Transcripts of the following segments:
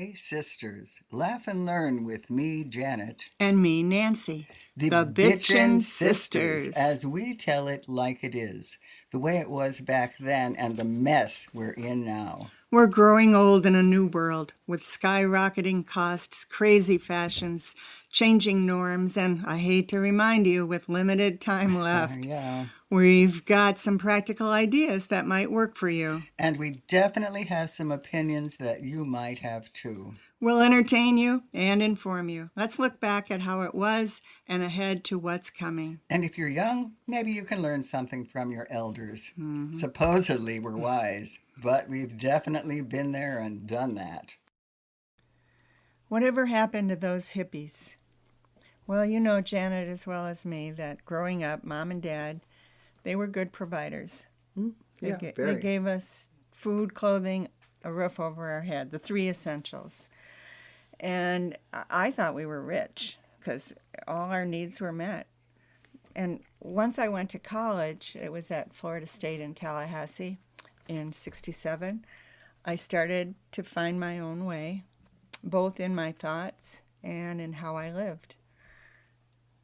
Hey, sisters, laugh and learn with me, Janet, And me, Nancy, the the Bitchin' Bitchin' Sisters, Sisters. as we tell it like it is, the way it was back then and the mess we're in now. We're growing old in a new world with skyrocketing costs, crazy fashions, changing norms, and I hate to remind you, with limited time left, Yeah. we've got some practical ideas that might work for you. And we definitely have some opinions that you might have too. We'll entertain you and inform you. Let's look back at how it was and ahead to what's coming. And if you're young, maybe you can learn something from your elders. Supposedly we're wise, but we've definitely been there and done that. Whatever happened to those hippies? Well, you know, Janet, as well as me, that growing up, Mom and Dad, they were good providers. Yeah, They very. gave us food, clothing, a roof over our head, the three essentials. And I thought we were rich because all our needs were met. And once I went to college, it was at Florida State in Tallahassee in 67. I started to find my own way, both in my thoughts and in how I lived.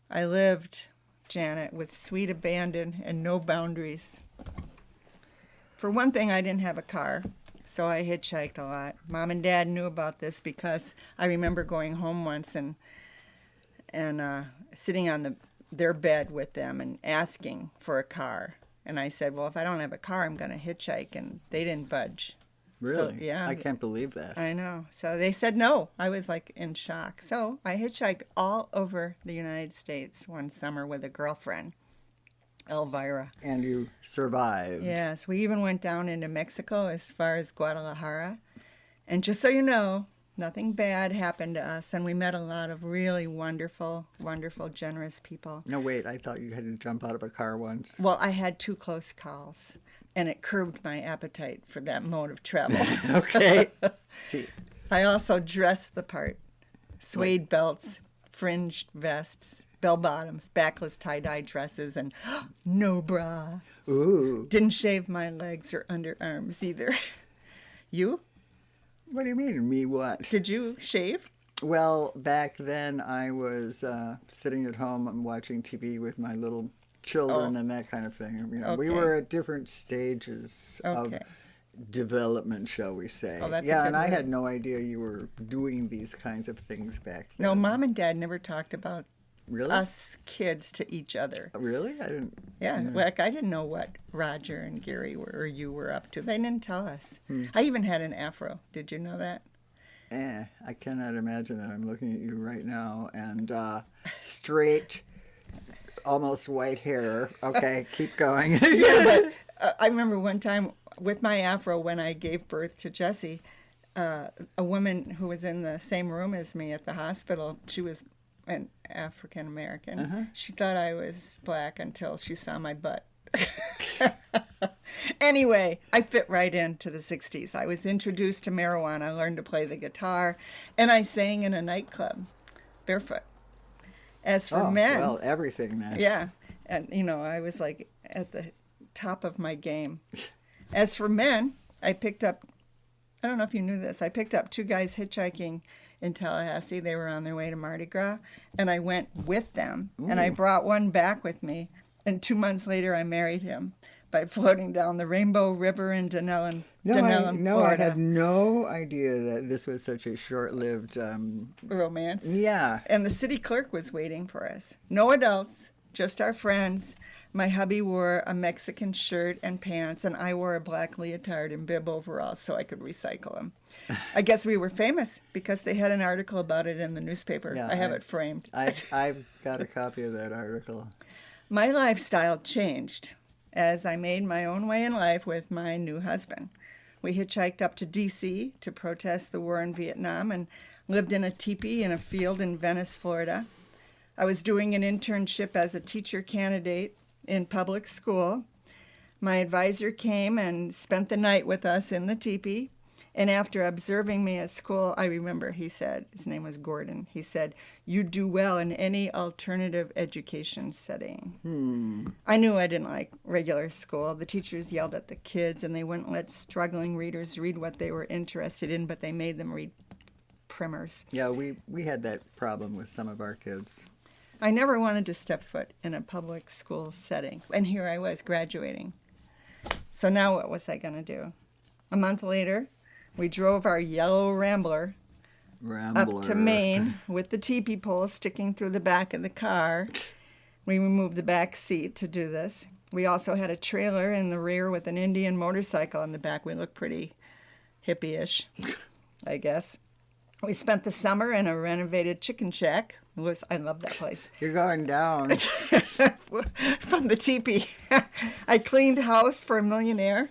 I lived, Janet, with sweet abandon and no boundaries. For one thing, I didn't have a car, so I hitchhiked a lot. Mom and Dad knew about this because I remember going home once and sitting on their bed with them and asking for a car. And I said, well, if I don't have a car, I'm going to hitchhike. And they didn't budge. Really? So, yeah. I can't believe that. I know. So they said no. I was like in shock. So I hitchhiked all over the United States one summer with a girlfriend, Elvira. And you survived. Yes, we even went down into Mexico as far as Guadalajara. And just so you know, nothing bad happened to us. And we met a lot of really wonderful, wonderful, generous people. No, wait, I thought you had to jump out of a car once. Well, I had two close calls, and it curbed my appetite for that mode of travel. Okay. See, I also dressed the part. Suede belts, fringed vests, bell bottoms, backless tie-dye dresses, and no bra. ooh. Didn't shave my legs or underarms either. You? What do you mean, me what? Did you shave? Well, back then I was sitting at home and watching TV with my little children and that kind of thing. You know, we Okay. were at different stages of Okay. development, shall we say. Oh, that's a yeah, good and I word. had no idea you were doing these kinds of things back then. No, Mom and Dad never talked about Really? us kids to each other. Really? I didn't. Yeah, like I didn't know what Roger and Gary were or you were up to. They didn't tell us. I even had an afro. Did you know that? I cannot imagine that. I'm looking at you right now, and straight, almost white hair. Okay, keep going. Yeah, but I remember one time with my afro when I gave birth to Jessie, a woman who was in the same room as me at the hospital, she was an African American. She thought I was black until she saw my butt. Anyway, I fit right into the 60s. I was introduced to marijuana, I learned to play the guitar, and I sang in a nightclub, barefoot. As for Oh, men, well, everything then. yeah, and you know, I was like at the top of my game. As for men, I picked up, I don't know if you knew this, I picked up two guys hitchhiking in Tallahassee. They were on their way to Mardi Gras, and I went with them, and I brought one back with me, and 2 months later I married him by floating down the Rainbow River in Denellen, I Florida. had no idea that this was such a short-lived. Romance. Yeah. And the city clerk was waiting for us. No adults, just our friends. My hubby wore a Mexican shirt and pants, and I wore a black leotard and bib overalls so I could recycle them. I guess we were famous because they had an article about it in the newspaper. Yeah, I have it framed. I've got a copy of that article. My lifestyle changed as I made my own way in life with my new husband. We hitchhiked up to D.C. to protest the war in Vietnam and lived in a teepee in a field in Venice, Florida. I was doing an internship as a teacher candidate in public school. My advisor came and spent the night with us in the teepee. And after observing me at school, I remember he said, his name was Gordon, he said, "You do well in any alternative education setting." I knew I didn't like regular school. The teachers yelled at the kids, and they wouldn't let struggling readers read what they were interested in, but they made them read primers. Yeah, we had that problem with some of our kids. I never wanted to step foot in a public school setting, and here I was graduating. So now what was I going to do? A month later, we drove our yellow Rambler up to Maine with the teepee pole sticking through the back of the car. We removed the back seat to do this. We also had a trailer in the rear with an Indian motorcycle in the back. We looked pretty hippie-ish, I guess. We spent the summer in a renovated chicken shack. I love that place. You're going down. From the teepee. I cleaned house for a millionaire,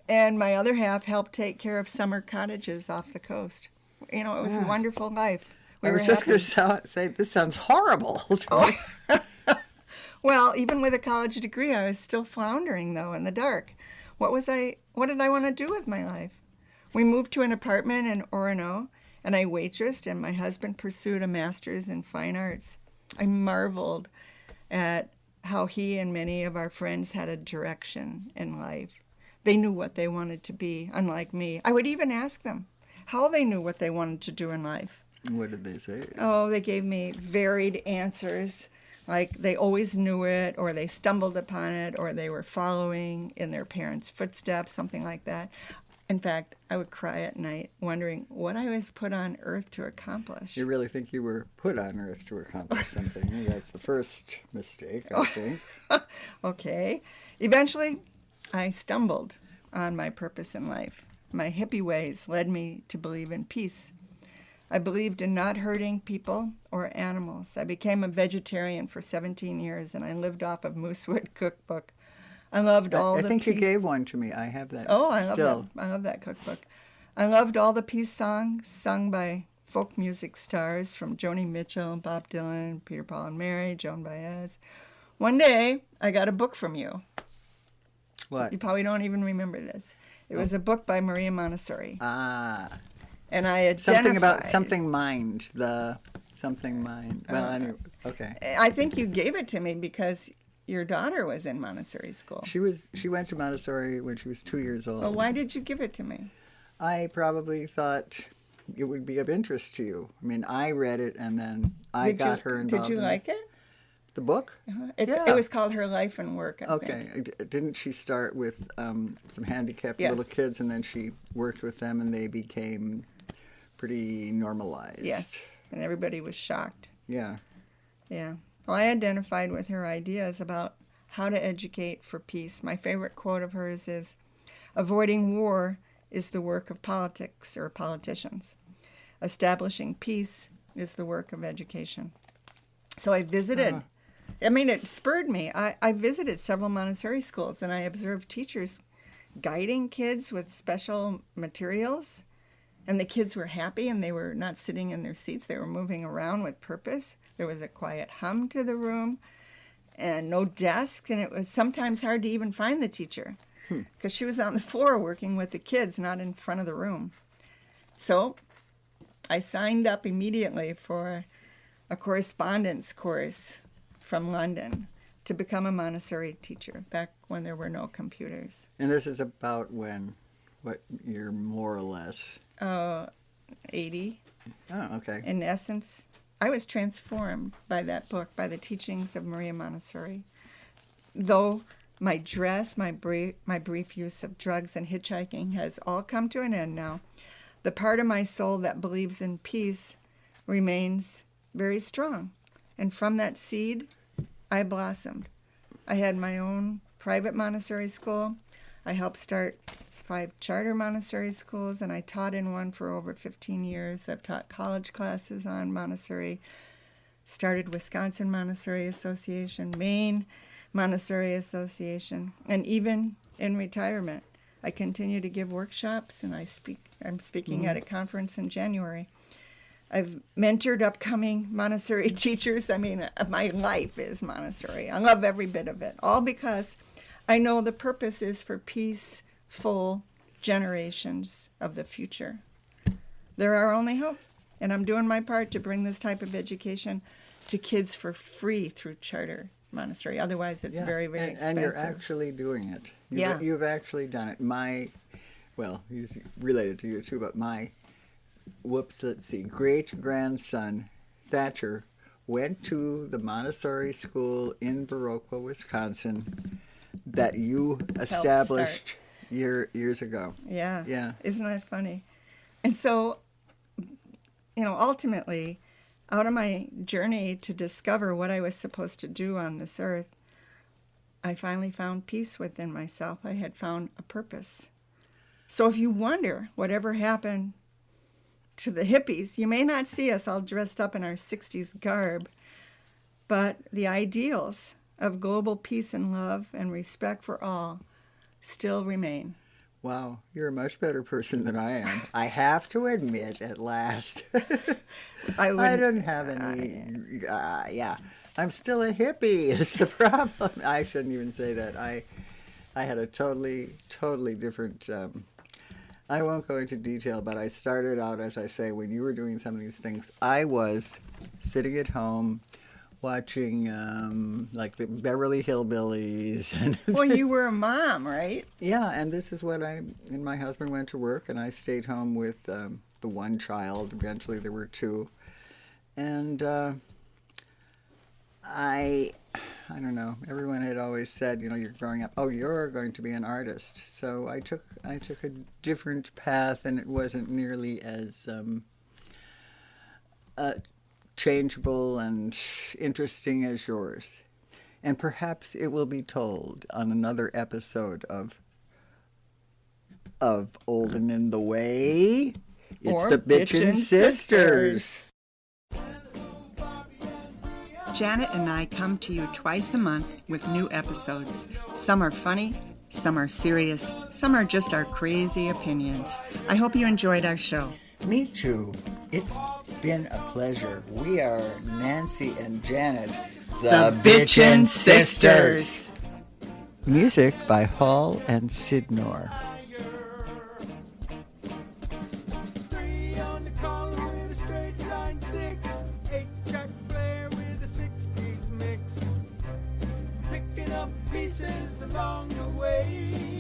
and my other half helped take care of summer cottages off the coast. You know, it was a wonderful life. I was just going to say, this sounds horrible. Well, even with a college degree, I was still floundering, though, in the dark. What did I want to do with my life? We moved to an apartment in Orono, and I waitressed, and my husband pursued a master's in fine arts. I marveled at how he and many of our friends had a direction in life. They knew what they wanted to be, unlike me. I would even ask them how they knew what they wanted to do in life. What did they say? Oh, they gave me varied answers, like they always knew it, or they stumbled upon it, or they were following in their parents' footsteps, something like that. In fact, I would cry at night wondering what I was put on earth to accomplish. You really think you were put on earth to accomplish something? That's the first mistake, I think. Okay. Eventually, I stumbled on my purpose in life. My hippie ways led me to believe in peace. I believed in not hurting people or animals. I became a vegetarian for 17 years, and I lived off of Moosewood Cookbook. I loved all the I think peace. you gave one to me. I have that. Oh, I love still. that. I love that cookbook. I loved all the peace songs sung by folk music stars from Joni Mitchell, Bob Dylan, Peter, Paul and Mary, Joan Baez. One day, I got a book from you. What? You probably don't even remember this. It was a book by Maria Montessori. Ah. And I identified... Something about something mind. Something mind. Well, anyway, okay. I think you gave it to me because your daughter was in Montessori school. She went to Montessori when she was 2 years old. Well, why did you give it to me? I probably thought it would be of interest to you. I mean, I read it and then I got her involved. Did you like it? The book? Yeah. It was called Her Life and Work, I think. Didn't she start with some handicapped little kids, and then she worked with them and they became pretty normalized? Yes, and everybody was shocked. Yeah. Yeah. Well, I identified with her ideas about how to educate for peace. My favorite quote of hers is, "Avoiding war is the work of politics or politicians. Establishing peace is the work of education." So I visited. I mean, it spurred me. I visited several Montessori schools, and I observed teachers guiding kids with special materials. And the kids were happy, and they were not sitting in their seats. They were moving around with purpose. There was a quiet hum to the room and no desks. And it was sometimes hard to even find the teacher because she was on the floor working with the kids, not in front of the room. So I signed up immediately for a correspondence course from London to become a Montessori teacher back when there were no computers. And this is about when? What year, more or less? 80. Oh, okay. In essence, I was transformed by that book, by the teachings of Maria Montessori. Though my dress, my brief use of drugs and hitchhiking has all come to an end now, the part of my soul that believes in peace remains very strong. And from that seed, I blossomed. I had my own private Montessori school. I helped start 5 charter Montessori schools, and I taught in one for over 15 years. I've taught college classes on Montessori, started Wisconsin Montessori Association, Maine Montessori Association, and even in retirement, I continue to give workshops, and I'm speaking at a conference in January. I've mentored upcoming Montessori teachers. I mean, my life is Montessori. I love every bit of it, all because I know the purpose is for peaceful generations of the future. They're our only hope, and I'm doing my part to bring this type of education to kids for free through charter Montessori. Otherwise, it's very, very expensive. And you're actually doing it. You've You've actually done it. He's related to you too, but my let's see, great-grandson Thatcher went to the Montessori school in Viroqua, Wisconsin, that you established years ago. Yeah. Yeah. Isn't that funny? And so, ultimately, out of my journey to discover what I was supposed to do on this earth, I finally found peace within myself. I had found a purpose. So if you wonder whatever happened to the hippies, you may not see us all dressed up in our 60s garb, but the ideals of global peace and love and respect for all still remain. Wow, you're a much better person than I am. I have to admit, at last. I don't have any. I'm still a hippie. Is the problem? I shouldn't even say that. I had a totally different. I won't go into detail, but I started out, as I say, when you were doing some of these things. I was sitting at home, watching like the Beverly Hillbillies. Well, you were a mom, right? Yeah, and this is what and my husband went to work, and I stayed home with the one child. Eventually there were two. And I don't know, everyone had always said, you're growing up, you're going to be an artist. So I took a different path, and it wasn't nearly as changeable and interesting as yours. And perhaps it will be told on another episode of Old and in the Way. It's or the Bitchin' Sisters. Janet and I come to you twice a month with new episodes. Some are funny, some are serious, some are just our crazy opinions. I hope you enjoyed our show. Me too. It's been a pleasure. We are Nancy and Janet, the Bitchin' Sisters. Music by Hall and Sidnor. Picking up pieces along the way.